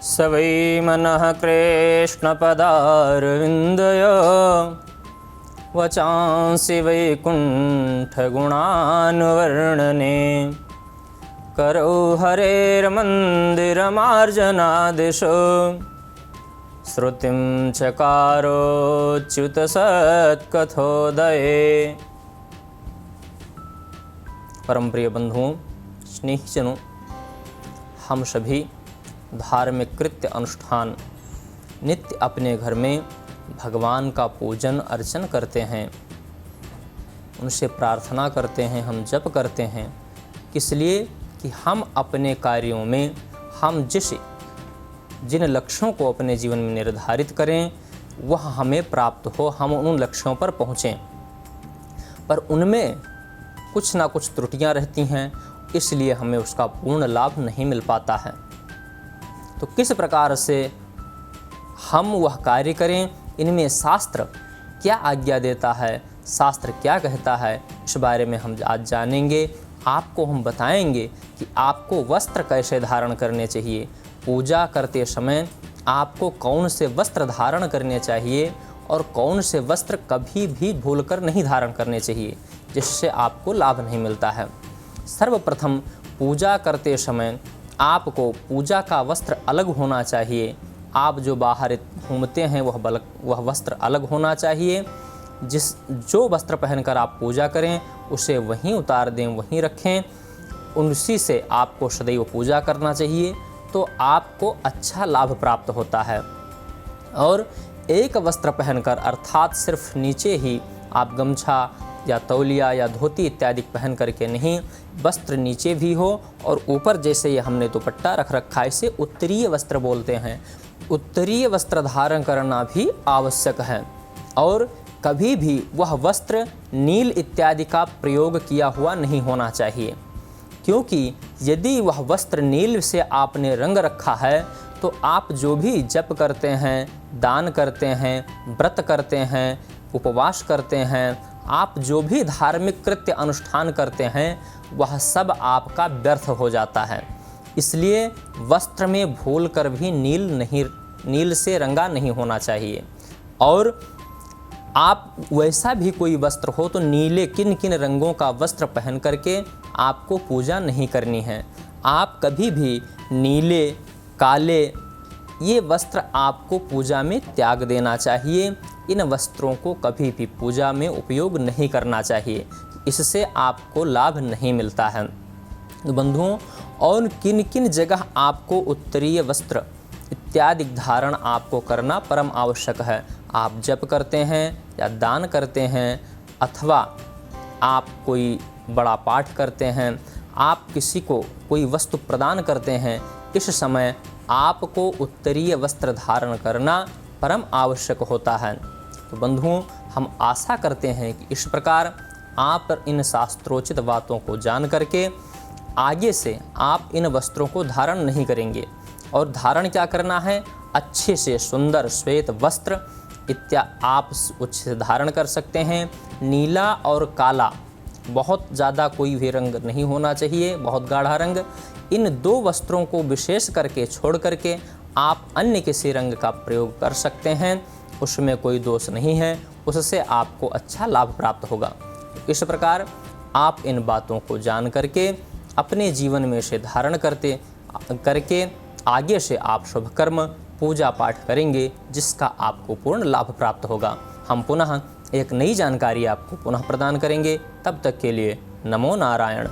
स वै मनः कृष्णपदारविन्दय वचांसि वैकुण्ठगुणानुवर्णने करौ हरेर्मन्दिरमार्जनादिशो श्रुतिं चकारोच्युतसत्कथोदये। परम प्रिय बंधुओं, स्नेहीजनों, हम सभी धार्मिक कृत्य अनुष्ठान नित्य अपने घर में भगवान का पूजन अर्चन करते हैं, उनसे प्रार्थना करते हैं, हम जप करते हैं। किस लिए? कि हम अपने कार्यों में हम जिन लक्ष्यों को अपने जीवन में निर्धारित करें वह हमें प्राप्त हो, हम उन लक्ष्यों पर पहुँचें। पर उनमें कुछ ना कुछ त्रुटियां रहती हैं, इसलिए हमें उसका पूर्ण लाभ नहीं मिल पाता है। तो किस प्रकार से हम वह कार्य करें, इनमें शास्त्र क्या आज्ञा देता है, शास्त्र क्या कहता है, इस बारे में हम आज जानेंगे। आपको हम बताएंगे कि आपको वस्त्र कैसे धारण करने चाहिए, पूजा करते समय आपको कौन से वस्त्र धारण करने चाहिए और कौन से वस्त्र कभी भी भूलकर नहीं धारण करने चाहिए, जिससे आपको लाभ नहीं मिलता है। सर्वप्रथम पूजा करते समय आपको पूजा का वस्त्र अलग होना चाहिए। आप जो बाहर घूमते हैं वह वस्त्र अलग होना चाहिए। जो वस्त्र पहनकर आप पूजा करें उसे वहीं उतार दें, वहीं रखें, उसी से आपको सदैव पूजा करना चाहिए, तो आपको अच्छा लाभ प्राप्त होता है। और एक वस्त्र पहनकर, अर्थात सिर्फ नीचे ही आप गमछा या तौलिया या धोती इत्यादि पहन करके नहीं, वस्त्र नीचे भी हो और ऊपर जैसे ये हमने दुपट्टा रख रखा है, इसे उत्तरीय वस्त्र बोलते हैं। उत्तरीय वस्त्र धारण करना भी आवश्यक है। और कभी भी वह वस्त्र नील इत्यादि का प्रयोग किया हुआ नहीं होना चाहिए, क्योंकि यदि वह वस्त्र नील से आपने रंग रखा है तो आप जो भी जप करते हैं, दान करते हैं, व्रत करते हैं, उपवास करते हैं, आप जो भी धार्मिक कृत्य अनुष्ठान करते हैं, वह सब आपका व्यर्थ हो जाता है। इसलिए वस्त्र में भूल कर भी नील से रंगा नहीं होना चाहिए। और आप वैसा भी कोई वस्त्र हो तो नीले किन किन रंगों का वस्त्र पहन करके आपको पूजा नहीं करनी है। आप कभी भी नीले, काले ये वस्त्र आपको पूजा में त्याग देना चाहिए। इन वस्त्रों को कभी भी पूजा में उपयोग नहीं करना चाहिए, इससे आपको लाभ नहीं मिलता है। बंधुओं, और किन किन जगह आपको उत्तरीय वस्त्र इत्यादि धारण आपको करना परम आवश्यक है। आप जप करते हैं या दान करते हैं, अथवा आप कोई बड़ा पाठ करते हैं, आप किसी को कोई वस्तु प्रदान करते हैं, इस समय आपको उत्तरीय वस्त्र धारण करना परम आवश्यक होता है। तो बंधुओं, हम आशा करते हैं कि इस प्रकार आप इन शास्त्रोचित बातों को जान करके आगे से आप इन वस्त्रों को धारण नहीं करेंगे। और धारण क्या करना है? अच्छे से सुंदर श्वेत वस्त्र आप उससे धारण कर सकते हैं। नीला और काला, बहुत ज़्यादा कोई भी रंग नहीं होना चाहिए, बहुत गाढ़ा रंग। इन दो वस्त्रों को विशेष करके छोड़ करके आप अन्य किसी रंग का प्रयोग कर सकते हैं, उसमें कोई दोष नहीं है, उससे आपको अच्छा लाभ प्राप्त होगा। इस प्रकार आप इन बातों को जान करके अपने जीवन में से धारण करके आगे से आप शुभ कर्म, पूजा पाठ करेंगे, जिसका आपको पूर्ण लाभ प्राप्त होगा। हम पुनः एक नई जानकारी आपको पुनः प्रदान करेंगे। तब तक के लिए नमो नारायण।